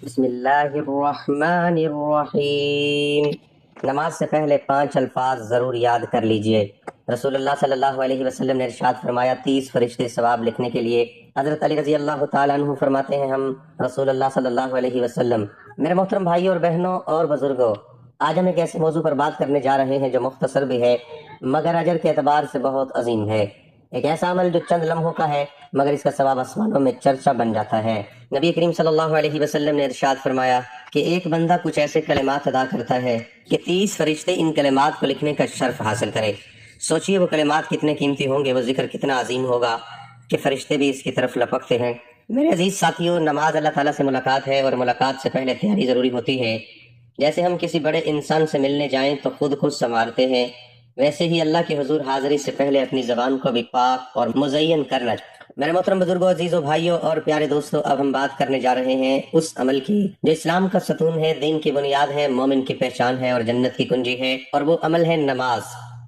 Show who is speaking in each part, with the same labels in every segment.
Speaker 1: بسم اللہ الرحمن الرحیم۔ نماز سے پہلے 5 الفاظ ضرور یاد کر لیجئے۔ رسول اللہ صلی اللہ علیہ وسلم نے ارشاد فرمایا 30 فرشتے ثواب لکھنے کے لیے۔ حضرت علی رضی اللہ تعالیٰ عنہ فرماتے ہیں ہم رسول اللہ صلی اللہ علیہ وسلم۔ میرے محترم بھائیوں اور بہنوں اور بزرگوں، آج ہم ایک ایسے موضوع پر بات کرنے جا رہے ہیں جو مختصر بھی ہے مگر اجر کے اعتبار سے بہت عظیم ہے۔ ایک ایسا عمل جو چند لمحوں کا ہے مگر اس کا ثواب آسمانوں میں چرچا بن جاتا ہے۔ نبی کریم صلی اللہ علیہ وسلم نے ارشاد فرمایا کہ ایک بندہ کچھ ایسے کلمات ادا کرتا ہے کہ 30 فرشتے ان کلمات کو لکھنے کا شرف حاصل کرے۔ سوچئے وہ کلمات کتنے قیمتی ہوں گے، وہ ذکر کتنا عظیم ہوگا کہ فرشتے بھی اس کی طرف لپکتے ہیں۔ میرے عزیز ساتھیوں، نماز اللہ تعالیٰ سے ملاقات ہے اور ملاقات سے پہلے تیاری ضروری ہوتی ہے۔ جیسے ہم کسی بڑے انسان سے ملنے جائیں تو خود سنوارتے ہیں، ویسے ہی اللہ کے حضور حاضری سے پہلے اپنی زبان کو بھی پاک اور مزین کرنا چاہیے۔ میرے محترم بزرگوں، عزیزوں، بھائیوں اور پیارے دوستوں، اب ہم بات کرنے جا رہے ہیں اس عمل کی جو اسلام کا ستون ہے، دین کی بنیاد ہے، مومن کی پہچان ہے اور جنت کی کنجی ہے، اور وہ عمل ہے نماز۔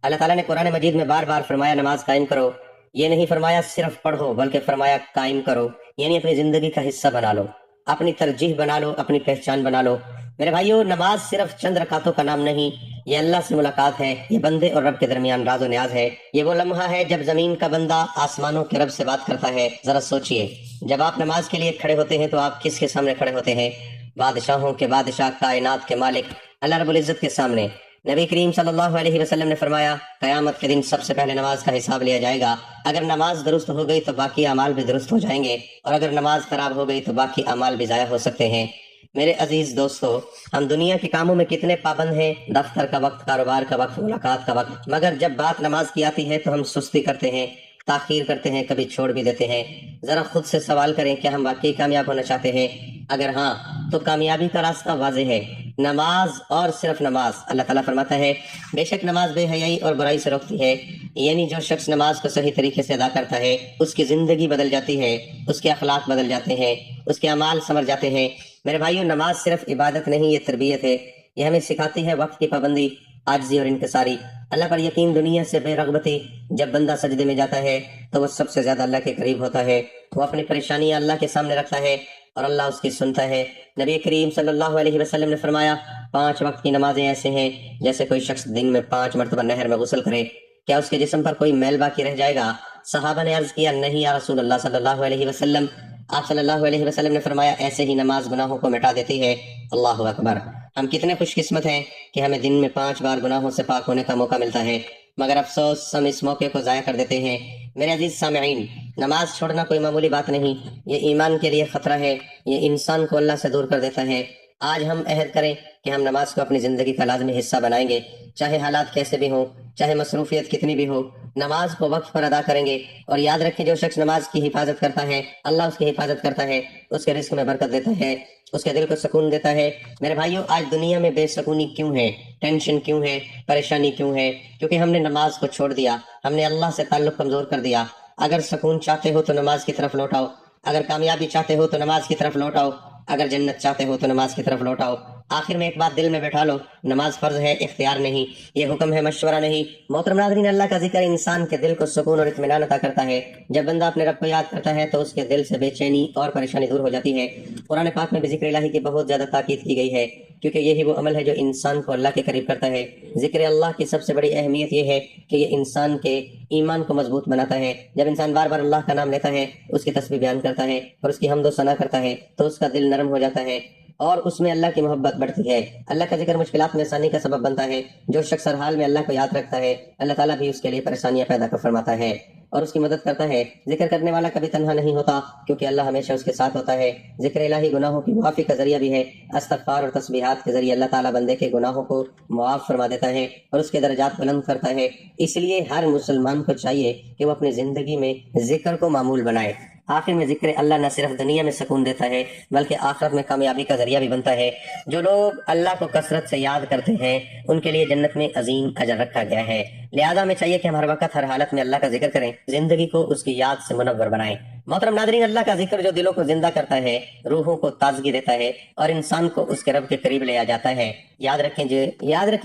Speaker 1: اللہ تعالیٰ نے قرآن مجید میں بار بار فرمایا نماز قائم کرو۔ یہ نہیں فرمایا صرف پڑھو، بلکہ فرمایا قائم کرو، یعنی اپنی زندگی کا حصہ بنا لو، اپنی ترجیح بنا لو، اپنی پہچان بنا لو۔ میرے بھائیوں، نماز صرف چند رکعتوں کا نام نہیں، یہ اللہ سے ملاقات ہے، یہ بندے اور رب کے درمیان راز و نیاز ہے۔ یہ وہ لمحہ ہے جب زمین کا بندہ آسمانوں کے رب سے بات کرتا ہے۔ ذرا سوچئے، جب آپ نماز کے لیے کھڑے ہوتے ہیں تو آپ کس کے سامنے کھڑے ہوتے ہیں؟ بادشاہوں کے بادشاہ، کائنات کے مالک اللہ رب العزت کے سامنے۔ نبی کریم صلی اللہ علیہ وسلم نے فرمایا قیامت کے دن سب سے پہلے نماز کا حساب لیا جائے گا۔ اگر نماز درست ہو گئی تو باقی اعمال بھی درست ہو جائیں گے، اور اگر نماز خراب ہو گئی تو باقی اعمال بھی ضائع ہو سکتے ہیں۔ میرے عزیز دوستو، ہم دنیا کے کاموں میں کتنے پابند ہیں، دفتر کا وقت، کاروبار کا وقت، ملاقات کا وقت، مگر جب بات نماز کی آتی ہے تو ہم سستی کرتے ہیں، تاخیر کرتے ہیں، کبھی چھوڑ بھی دیتے ہیں۔ ذرا خود سے سوال کریں، کیا ہم واقعی کامیاب ہونا چاہتے ہیں؟ اگر ہاں تو کامیابی کا راستہ واضح ہے، نماز اور صرف نماز۔ اللہ تعالیٰ فرماتا ہے بے شک نماز بے حیائی اور برائی سے روکتی ہے، یعنی جو شخص نماز کو صحیح طریقے سے ادا کرتا ہے اس کی زندگی بدل جاتی ہے، اس کے اخلاق بدل جاتے ہیں، اس کے اعمال سنور جاتے ہیں۔ میرے بھائیوں، نماز صرف عبادت نہیں، یہ تربیت ہے۔ یہ ہمیں سکھاتی ہے وقت کی پابندی، عاجزی اور انکساری، اللہ پر یقین، دنیا سے بے رغبتی۔ جب بندہ سجدے میں جاتا ہے تو وہ سب سے زیادہ اللہ کے قریب ہوتا ہے، وہ اپنی پریشانیاں اللہ کے سامنے رکھتا ہے اور اللہ اس کی سنتا ہے۔ نبی کریم صلی اللہ علیہ وسلم نے فرمایا 5 وقت کی نمازیں ایسے ہیں جیسے کوئی شخص دن میں 5 مرتبہ نہر میں غسل کرے، کیا اس کے جسم پر کوئی میل باقی رہ جائے گا؟ صحابہ نے عرض کیا نہیں یا رسول اللہ صلی اللہ علیہ وسلم۔ آپ صلی اللہ علیہ وسلم نے فرمایا ایسے ہی نماز گناہوں کو مٹا دیتی ہے۔ اللہ اکبر! ہم کتنے خوش قسمت ہیں کہ ہمیں دن میں 5 بار گناہوں سے پاک ہونے کا موقع ملتا ہے، مگر افسوس ہم اس موقع کو ضائع کر دیتے ہیں۔ میرے عزیز سامعین، نماز چھوڑنا کوئی معمولی بات نہیں، یہ ایمان کے لیے خطرہ ہے، یہ انسان کو اللہ سے دور کر دیتا ہے۔ آج ہم عہد کریں کہ ہم نماز کو اپنی زندگی کا لازمی حصہ بنائیں گے، چاہے حالات کیسے بھی ہوں، چاہے مصروفیت کتنی بھی ہو، نماز کو وقت پر ادا کریں گے۔ اور یاد رکھیں جو شخص نماز کی حفاظت کرتا ہے اللہ اس کی حفاظت کرتا ہے، اس کے رزق میں برکت دیتا ہے، اس کے دل کو سکون دیتا ہے۔ میرے بھائیوں، آج دنیا میں بے سکونی کیوں ہے، ٹینشن کیوں ہے، پریشانی کیوں ہے؟ کیونکہ ہم نے نماز کو چھوڑ دیا، ہم نے اللہ سے تعلق کمزور کر دیا۔ اگر سکون چاہتے ہو تو نماز کی طرف لوٹ آؤ، اگر کامیابی چاہتے ہو تو نماز کی طرف لوٹ آؤ، اگر جنت چاہتے ہو تو نماز کی طرف لوٹ آؤ۔ آخر میں ایک بات دل میں بیٹھا لو، نماز فرض ہے، اختیار نہیں، یہ حکم ہے، مشورہ نہیں۔ محترم ناظرین، اللہ کا ذکر انسان کے دل کو سکون اور اطمینان عطا کرتا ہے۔ جب بندہ اپنے رب کو یاد کرتا ہے تو اس کے دل سے بے چینی اور پریشانی دور ہو جاتی ہے۔ قرآن پاک میں بھی ذکر الہی کی بہت زیادہ تاکید کی گئی ہے، کیونکہ یہی وہ عمل ہے جو انسان کو اللہ کے قریب کرتا ہے۔ ذکر اللہ کی سب سے بڑی اہمیت یہ ہے کہ یہ انسان کے ایمان کو مضبوط بناتا ہے۔ جب انسان بار بار اللہ کا نام لیتا ہے، اس کی تسبیح بیان کرتا ہے اور اس کی حمد و ثنا کرتا ہے تو اس کا دل نرم ہو جاتا ہے اور اس میں اللہ کی محبت بڑھتی ہے۔ اللہ کا ذکر مشکلات میں آسانی کا سبب بنتا ہے۔ جو شخص ہر حال میں اللہ کو یاد رکھتا ہے، اللہ تعالیٰ بھی اس کے لیے پریشانیاں پیدا کر فرماتا ہے اور اس کی مدد کرتا ہے۔ ذکر کرنے والا کبھی تنہا نہیں ہوتا، کیونکہ اللہ ہمیشہ اس کے ساتھ ہوتا ہے۔ ذکر الہی گناہوں کی معافی کا ذریعہ بھی ہے۔ استغفار اور تسبیحات کے ذریعے اللہ تعالیٰ بندے کے گناہوں کو معاف فرما دیتا ہے اور اس کے درجات بلند کرتا ہے۔ اس لیے ہر مسلمان کو چاہیے کہ وہ اپنی زندگی میں ذکر کو معمول بنائے۔ آخر میں ذکر اللہ نہ صرف دنیا میں سکون دیتا ہے بلکہ آخرت میں کامیابی کا ذریعہ بھی بنتا ہے۔ جو لوگ اللہ کو کثرت سے یاد کرتے ہیں ان کے لیے جنت میں عظیم اجر رکھا گیا ہے۔ لہذا ہمیں چاہیے کہ ہم ہر وقت ہر حالت میں اللہ کا ذکر کریں، زندگی کو اس کی یاد سے منور بنائیں۔ محترم ناظرین، اللہ کا ذکر جو دلوں کو زندہ کرتا ہے، روحوں کو تازگی دیتا ہے اور انسان کو اس کے رب کے قریب لے آ جاتا ہے۔ یاد رکھیں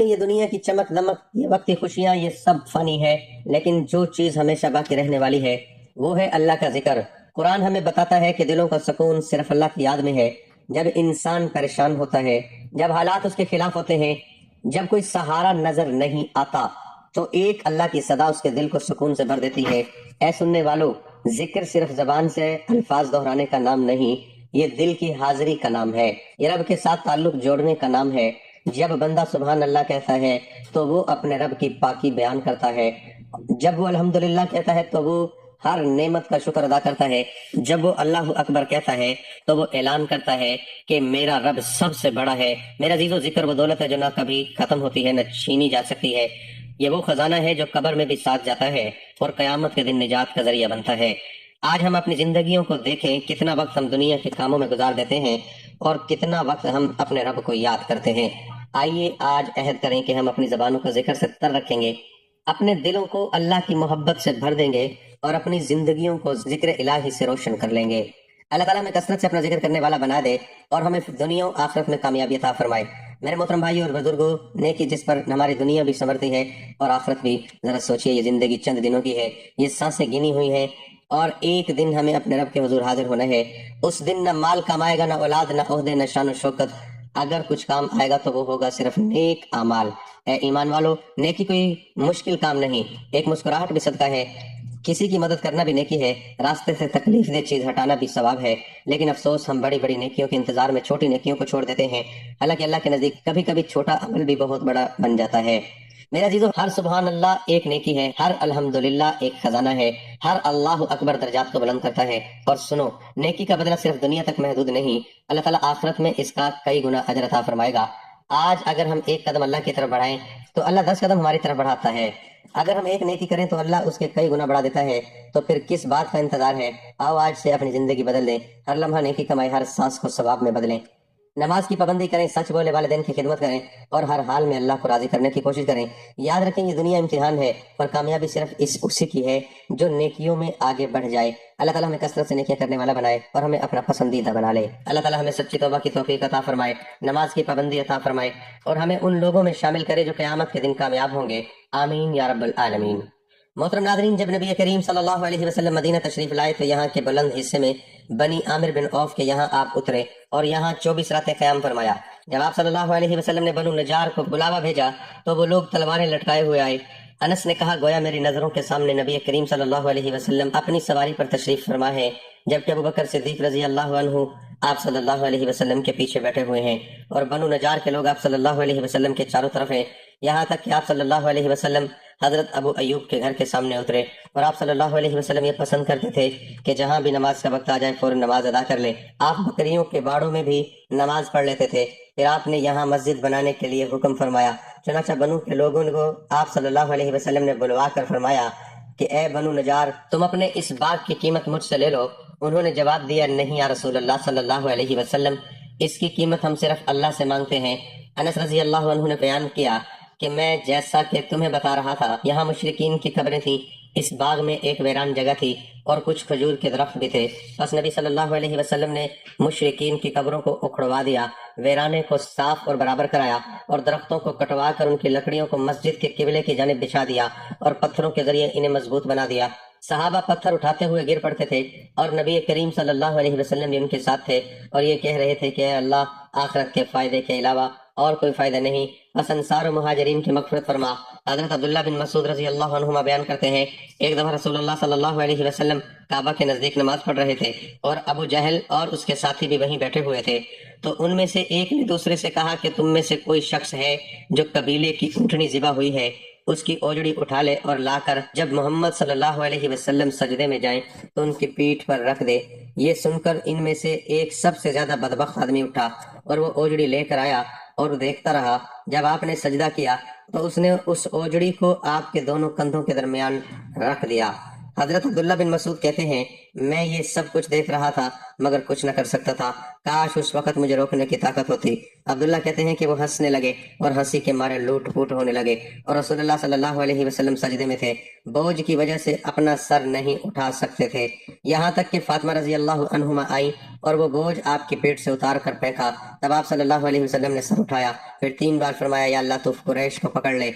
Speaker 1: یہ دنیا کی چمک دمک، یہ وقتی خوشیاں، یہ سب فانی ہے، لیکن جو چیز ہمیشہ باقی رہنے والی ہے وہ ہے اللہ کا ذکر۔ قرآن ہمیں بتاتا ہے کہ دلوں کا سکون صرف اللہ کی یاد میں ہے۔ جب انسان پریشان ہوتا ہے، جب حالات اس کے خلاف ہوتے ہیں، جب کوئی سہارا نظر نہیں آتا، تو ایک اللہ کی صدا اس کے دل کو سکون سے بھر دیتی ہے۔ اے سننے والو، ذکر صرف زبان سے الفاظ دہرانے کا نام نہیں، یہ دل کی حاضری کا نام ہے، یہ رب کے ساتھ تعلق جوڑنے کا نام ہے۔ جب بندہ سبحان اللہ کہتا ہے تو وہ اپنے رب کی پاکی بیان کرتا ہے، جب وہ الحمدللہ کہتا ہے تو وہ ہر نعمت کا شکر ادا کرتا ہے، جب وہ اللہ اکبر کہتا ہے تو وہ اعلان کرتا ہے کہ میرا رب سب سے بڑا ہے۔ میرا عزیزو، ذکر وہ دولت ہے جو نہ کبھی ختم ہوتی ہے نہ چھینی جا سکتی ہے۔ یہ وہ خزانہ ہے جو قبر میں بھی ساتھ جاتا ہے اور قیامت کے دن نجات کا ذریعہ بنتا ہے۔ آج ہم اپنی زندگیوں کو دیکھیں، کتنا وقت ہم دنیا کے کاموں میں گزار دیتے ہیں اور کتنا وقت ہم اپنے رب کو یاد کرتے ہیں۔ آئیے آج عہد کریں کہ ہم اپنی زبانوں کو ذکر سے تر رکھیں گے، اپنے دلوں کو اللہ کی محبت سے بھر دیں گے اور اپنی زندگیوں کو ذکر الہی سے روشن کر لیں گے۔ اللہ تعالیٰ ہمیں کثرت سے اپنا ذکر کرنے والا بنا دے اور ہمیں دنیا و آخرت میں کامیابی عطا فرمائے۔ میرے محترم بھائی اور بزرگوں، نیکی جس پر ہماری دنیا بھی سنورتی ہے اور آخرت بھی، ذرا سوچئے یہ زندگی چند دنوں کی ہے، یہ سانسیں گنی ہوئی ہیں اور ایک دن ہمیں اپنے رب کے حضور حاضر ہونا ہے۔ اس دن نہ مال کمائے گا، نہ اولاد، نہ عہدے، نہ شان و شوکت، اگر کچھ کام آئے گا تو وہ ہوگا صرف نیک اعمال۔ اے ایمان والو، نیکی کوئی مشکل کام نہیں، ایک مسکراہٹ بھی صدقہ ہے، کسی کی مدد کرنا بھی نیکی ہے، راستے سے تکلیف دہ چیز ہٹانا بھی ثواب ہے۔ لیکن افسوس، ہم بڑی بڑی نیکیوں کے انتظار میں چھوٹی نیکیوں کو چھوڑ دیتے ہیں، حالانکہ اللہ کے نزدیک کبھی کبھی چھوٹا عمل بھی بہت بڑا بن جاتا ہے۔ میرا عزیزو، ہر سبحان اللہ ایک نیکی ہے، ہر الحمدللہ ایک خزانہ ہے، ہر اللہ اکبر درجات کو بلند کرتا ہے۔ اور سنو، نیکی کا بدلہ صرف دنیا تک محدود نہیں، اللہ تعالیٰ آخرت میں اس کا کئی گنا اجر عطا فرمائے گا۔ آج اگر ہم ایک قدم اللہ کی طرف بڑھائیں تو اللہ 10 قدم ہماری طرف بڑھاتا ہے، اگر ہم ایک نیکی کریں تو اللہ اس کے کئی گنا بڑھا دیتا ہے۔ تو پھر کس بات کا انتظار ہے؟ آؤ آج سے اپنی زندگی بدل دیں، ہر لمحہ نیکی کمائیں، ہر سانس کو ثواب میں بدلیں، نماز کی پابندی کریں، سچ بولے، والدین کی خدمت کریں اور ہر حال میں اللہ کو راضی کرنے کی کوشش کریں۔ یاد رکھیں، یہ دنیا امتحان ہے اور کامیابی صرف اسی کی ہے جو نیکیوں میں آگے بڑھ جائے۔ اللہ تعالیٰ ہمیں کثرت سے نیکیاں کرنے والا بنائے اور ہمیں اپنا پسندیدہ بنا لے۔ اللہ تعالیٰ ہمیں سچی توبہ کی توفیق عطا فرمائے، نماز کی پابندی عطا فرمائے اور ہمیں ان لوگوں میں شامل کرے جو قیامت کے دن کامیاب ہوں گے۔ آمین یا رب العالمین۔ محترم ناظرین، جب نبی کریم صلی اللہ علیہ وسلم مدینہ تشریف لائے تو یہاں کے بلند حصے میں بنی عامر بن عوف کے یہاں آپ اترے اور یہاں 24 راتیں قیام فرمایا۔ جب آپ صلی اللہ علیہ وسلم نے بنو نجار کو بلاوا بھیجا تو وہ لوگ تلواریں لٹکائے ہوئے آئے۔ انس نے کہا، گویا میری نظروں کے سامنے نبی کریم صلی اللہ علیہ وسلم اپنی سواری پر تشریف فرما ہے، جبکہ ابوبکر صدیق رضی اللہ عنہ آپ صلی اللہ علیہ وسلم کے پیچھے بیٹھے ہوئے ہیں اور بنو نجار کے لوگ آپ صلی اللہ علیہ وسلم کے چاروں طرف ہیں، یہاں تک کہ آپ صلی اللہ علیہ وسلم حضرت ابو ایوب کے گھر کے سامنے اترے اور آپ صلی اللہ علیہ وسلم یہ پسند کرتے تھے کہ جہاں بھی نماز کا وقت آ جائے فوراً نماز ادا کر لیں۔ آپ بکریوں کے باڑوں میں بھی نماز پڑھ لیتے تھے۔ پھر آپ نے یہاں مسجد بنانے کے لیے حکم فرمایا، چنانچہ بنو کے لوگوں کو آپ صلی اللہ علیہ وسلم نے بلوا کر فرمایا کہ اے بنو نجار، تم اپنے اس باغ کی قیمت مجھ سے لے لو۔ انہوں نے جواب دیا، نہیں یا رسول اللہ صلی اللہ علیہ وسلم، اس کی قیمت ہم صرف اللہ سے مانگتے ہیں۔ انس رضی اللہ عنہ نے بیان کیا کہ میں جیسا کہ تمہیں بتا رہا تھا، یہاں مشرکین کی قبریں تھیں، اس باغ میں ایک ویران جگہ تھی اور کچھ کھجور کے درخت بھی تھے۔ بس نبی صلی اللہ علیہ وسلم نے مشرکین کی قبروں کو اکھڑوا دیا، ویرانے کو صاف اور برابر کرایا اور درختوں کو کٹوا کر ان کی لکڑیوں کو مسجد کے قبلے کی جانب بچھا دیا اور پتھروں کے ذریعے انہیں مضبوط بنا دیا۔ صحابہ پتھر اٹھاتے ہوئے گر پڑتے تھے اور نبی کریم صلی اللہ علیہ وسلم بھی ان کے ساتھ تھے اور یہ کہہ رہے تھے کہ اے اللہ، آخرت کے فائدے کے علاوہ اور کوئی فائدہ نہیں، بس انصار و مہاجرین کی مغفرت فرما۔ حضرت عبداللہ بن مسعود رضی اللہ عنہما بیان کرتے ہیں، ایک دفعہ رسول اللہ صلی اللہ علیہ وسلم کعبہ کے نزدیک نماز پڑھ رہے تھے اور ابو جہل اور اس کے ساتھی بھی وہیں بیٹھے ہوئے تھے، تو ان میں سے ایک نے دوسرے سے کہا کہ تم میں سے کوئی شخص ہے جو قبیلے کی اونٹنی ذبح ہوئی ہے، اس کی اوجڑی اٹھا لے اور لا کر جب محمد صلی اللہ علیہ وسلم سجدے میں جائیں تو ان کی پیٹھ پر رکھ دے۔ یہ سن کر ان میں سے ایک سب سے زیادہ بدبخت آدمی اٹھا اور وہ اوجڑی لے کر آیا اور دیکھتا رہا۔ جب آپ نے سجدہ کیا تو اس نے اس اوجڑی کو آپ کے دونوں کندھوں کے درمیان رکھ دیا۔ حضرت عبداللہ بن مسعود کہتے ہیں، میں یہ سب کچھ دیکھ رہا تھا مگر کچھ نہ کر سکتا تھا، کاش اس وقت مجھے روکنے کی طاقت ہوتی۔ عبداللہ کہتے ہیں کہ وہ ہنسنے لگے اور ہنسی کے مارے لوٹ پوٹ ہونے لگے اور رسول اللہ صلی اللہ علیہ وسلم سجدے میں تھے، بوجھ کی وجہ سے اپنا سر نہیں اٹھا سکتے تھے، یہاں تک کہ فاطمہ رضی اللہ عنہما آئیں اور وہ بوجھ آپ کی پیٹ سے اتار کر پھینکا۔ تب آپ صلی اللہ علیہ وسلم نے سر اٹھایا، پھر 3 بار فرمایا، یا اللہ تو قریش کو پکڑ لے۔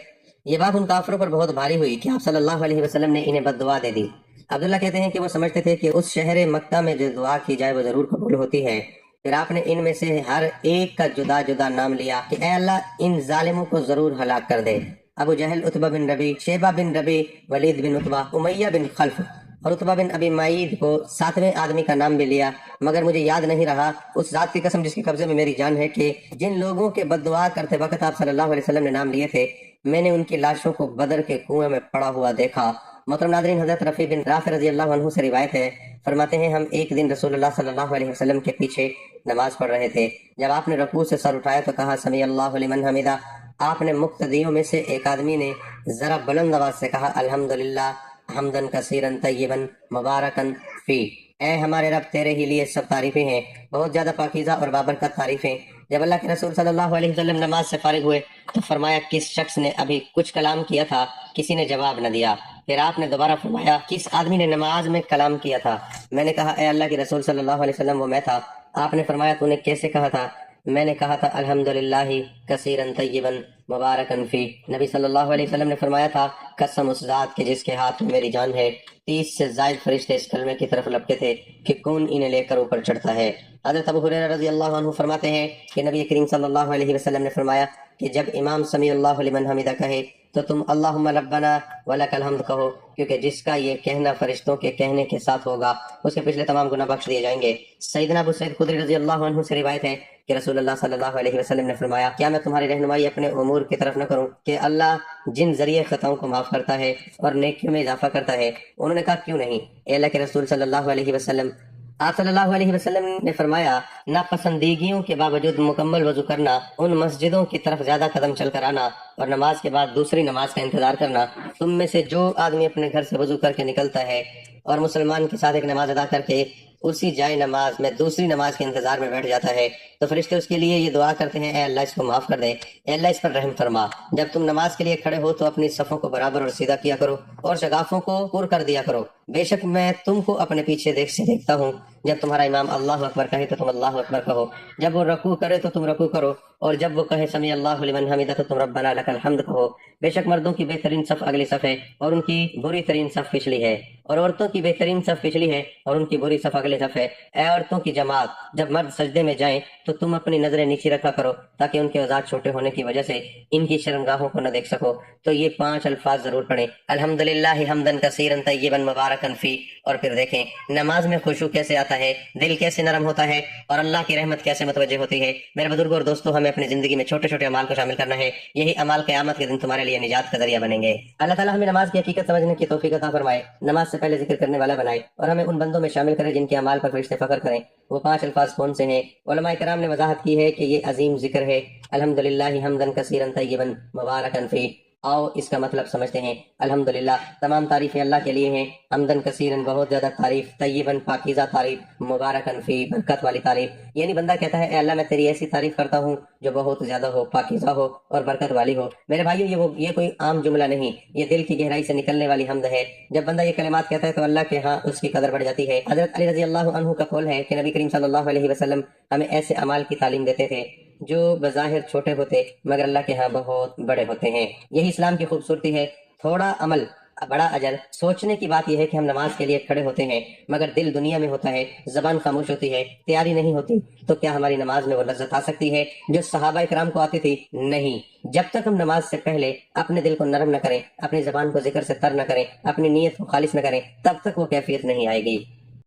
Speaker 1: یہ بات ان کافروں پر بہت بھاری ہوئی کہ آپ صلی اللہ علیہ وسلم نے انہیں بد دعا دے دی۔ عبداللہ کہتے ہیں کہ وہ سمجھتے تھے کہ اس شہر مکہ میں جو دعا کی جائے وہ ضرور قبول ہوتی ہے، پھر آپ نے ان میں سے ہر ایک کا جدا جدا نام لیا کہ اے اللہ ان ظالموں کو ضرور ہلاک کر دے۔ ابو جہل، عتبہ بن ربی، شیبہ بن ربی، ولید بن عتبہ، امیہ بن خلف اور عتبہ بن ابی معید کو 7ویں آدمی کا نام بھی لیا، مگر مجھے یاد نہیں رہا۔ اس ذات کی قسم جس کے قبضے میں میری جان ہے کہ جن لوگوں کے بد دعا کرتے وقت آپ صلی اللہ علیہ وسلم نے نام لیے تھے، میں نے ان کی لاشوں کو بدر کے کنویں میں پڑا ہوا دیکھا۔ محترم ناظرین، حضرت رفیع بن رافع رضی اللہ عنہ سے روایت ہے، فرماتے ہیں ہم ایک دن رسول اللہ صلی اللہ علیہ وسلم کے پیچھے نماز پڑھ رہے تھے۔ جب آپ نے رکوع سے سر اٹھایا تو کہا سمیع اللہ لمن حمدہ۔ آپ نے مقتدیوں میں سے ایک آدمی نے ذرا بلند آواز سے کہا الحمدللہ حمدن کثیرن طیبن مبارکن فی۔ اے ہمارے رب، تیرے ہی لیے سب تعریفیں ہیں، بہت زیادہ پاکیزہ اور بابرکت تعریفیں۔ جب اللہ کے رسول صلی اللہ علیہ وسلم نماز سے فارغ ہوئے تو فرمایا کس شخص نے ابھی کچھ کلام کیا تھا؟ کسی نے جواب نہ دیا۔ پھر آپ نے دوبارہ فرمایا کس آدمی نے نماز میں کلام کیا تھا؟ میں نے کہا اے اللہ کے رسول صلی اللہ علیہ وسلم وہ میں تھا۔ آپ نے فرمایا تو نے کیسے کہا تھا؟ میں نے کہا تھا الحمدللہ کثیرن طیبن مبارکن فی۔ نبی صلی اللہ علیہ وسلم نے فرمایا تھا قسم اس ذات کے جس کے ہاتھ میں میری جان ہے، 30 سے زائد فرشتے اس کلمے کی طرف لپکے تھے کہ کون انہیں لے کر اوپر چڑھتا ہے۔ حضرت ابو ہریرہ رضی اللہ عنہ فرماتے ہیں کہ نبی کریم صلی اللہ علیہ وسلم نے فرمایا کہ جب امام سمیع اللہ لمن حمدہ کہے تو تم اللہم ربنا ولک الحمد کہو، کیونکہ جس کا یہ کہنا فرشتوں کے کہنے کے ساتھ ہوگا اس کے پچھلے تمام گناہ بخش دیے جائیں گے۔ سیدنا ابو سعید خدری رضی اللہ عنہ سے روایت ہے کہ رسول اللہ صلی اللہ علیہ وسلم نے فرمایا کیا میں تمہاری رہنمائی اپنے امور کی طرف نہ کروں کہ اللہ جن ذریعے خطاؤں کو معاف کرتا ہے اور نیکیوں میں اضافہ کرتا ہے؟ انہوں نے کہا کیوں نہیں اے اللہ کے رسول صلی اللہ علیہ وسلم۔ آپ صلی اللہ علیہ وسلم نے فرمایا ناپسندیگیوں کے باوجود مکمل وضو کرنا، ان مسجدوں کی طرف زیادہ قدم چل کر آنا اور نماز کے بعد دوسری نماز کا انتظار کرنا۔ تم میں سے جو آدمی اپنے گھر سے وضو کر کے نکلتا ہے اور مسلمان کے ساتھ ایک نماز ادا کر کے اسی جائے نماز میں دوسری نماز کے انتظار میں بیٹھ جاتا ہے تو فرشتے اس کے لیے یہ دعا کرتے ہیں اے اللہ اس کو معاف کر دے، اے اللہ اس پر رحم فرما۔ جب تم نماز کے لیے کھڑے ہو تو اپنی صفوں کو برابر اور سیدھا کیا کرو اور شگافوں کو پر کر دیا کرو، بے شک میں تم کو اپنے پیچھے دیکھتا ہوں۔ جب تمہارا امام اللہ اکبر کہے تو تم اللہ اکبر کہو، جب وہ رکوع کرے تو تم رکوع کرو، اور جب وہ کہے سمیع اللہ لمن حمدہ تو تم ربنا لک الحمد کہو۔ بے شک مردوں کی بہترین صف اگلی صف ہے اور ان کی بری ترین صف پچھلی ہے، اور عورتوں کی بہترین صف پچھلی ہے اور ان کی بری صف اگلی صف ہے۔ اے عورتوں کی جماعت، جب مرد سجدے میں جائیں تو تم اپنی نظریں نیچے رکھا کرو تاکہ ان کے اوزار چھوٹے ہونے کی وجہ سے ان کی شرمگاہوں کو نہ دیکھ سکو۔ تو یہ 5 الفاظ ضرور پڑھیں الحمدللہ حمدن کثیرن طیبا مبارکن فی، اور پھر دیکھیں نماز میں خشوع کیسے آتا ہے، دل کیسے نرم ہوتا ہے اور اللہ کی رحمت کیسے متوجہ ہوتی ہے۔ میرے بزرگوں اور دوستوں، ہمیں اپنی زندگی میں چھوٹے چھوٹے اعمال کو شامل کرنا ہے، یہی اعمال قیامت کے دن تمہارے لیے نجات کا ذریعہ بنیں گے۔ اللہ تعالیٰ ہمیں نماز کی حقیقت سمجھنے کی توفیق عطا فرمائے، نماز سے پہلے ذکر کرنے والا بنائے اور ہمیں ان بندوں میں شامل کرے جن کے اعمال پر فرشتے فخر کریں۔ وہ 5 الفاظ کون سے ہیں؟ علماء کرام نے وضاحت کی ہے کہ یہ عظیم ذکر ہے الحمدللہ حمدن کثیرن طیبا مبارکن فی۔ آؤ اس کا مطلب سمجھتے ہیں۔ الحمدللہ تمام تعریفیں اللہ کے لیے ہیں، حمدن کثیرن بہت زیادہ تعریف، طیباً پاکیزہ تعریف، مبارکن فی برکت والی تعریف۔ یعنی بندہ کہتا ہے اے اللہ میں تیری ایسی تعریف کرتا ہوں جو بہت زیادہ ہو، پاکیزہ ہو اور برکت والی ہو۔ میرے بھائیو یہ کوئی عام جملہ نہیں، یہ دل کی گہرائی سے نکلنے والی حمد ہے۔ جب بندہ یہ کلمات کہتا ہے تو اللہ کے ہاں اس کی قدر بڑھ جاتی ہے۔ حضرت علی رضی اللہ عنہ کا قول ہے کہ نبی کریم صلی اللہ علیہ وسلم ہمیں ایسے اعمال کی تعلیم دیتے تھے جو بظاہر چھوٹے ہوتے مگر اللہ کے ہاں بہت بڑے ہوتے ہیں۔ یہی اسلام کی خوبصورتی ہے، تھوڑا عمل بڑا اجر۔ سوچنے کی بات یہ ہے کہ ہم نماز کے لیے کھڑے ہوتے ہیں مگر دل دنیا میں ہوتا ہے، زبان خاموش ہوتی ہے، تیاری نہیں ہوتی، تو کیا ہماری نماز میں وہ لذت آ سکتی ہے جو صحابہ کرام کو آتی تھی؟ نہیں۔ جب تک ہم نماز سے پہلے اپنے دل کو نرم نہ کریں، اپنی زبان کو ذکر سے تر نہ کریں، اپنی نیت کو خالص نہ کریں، تب تک وہ کیفیت نہیں آئے گی۔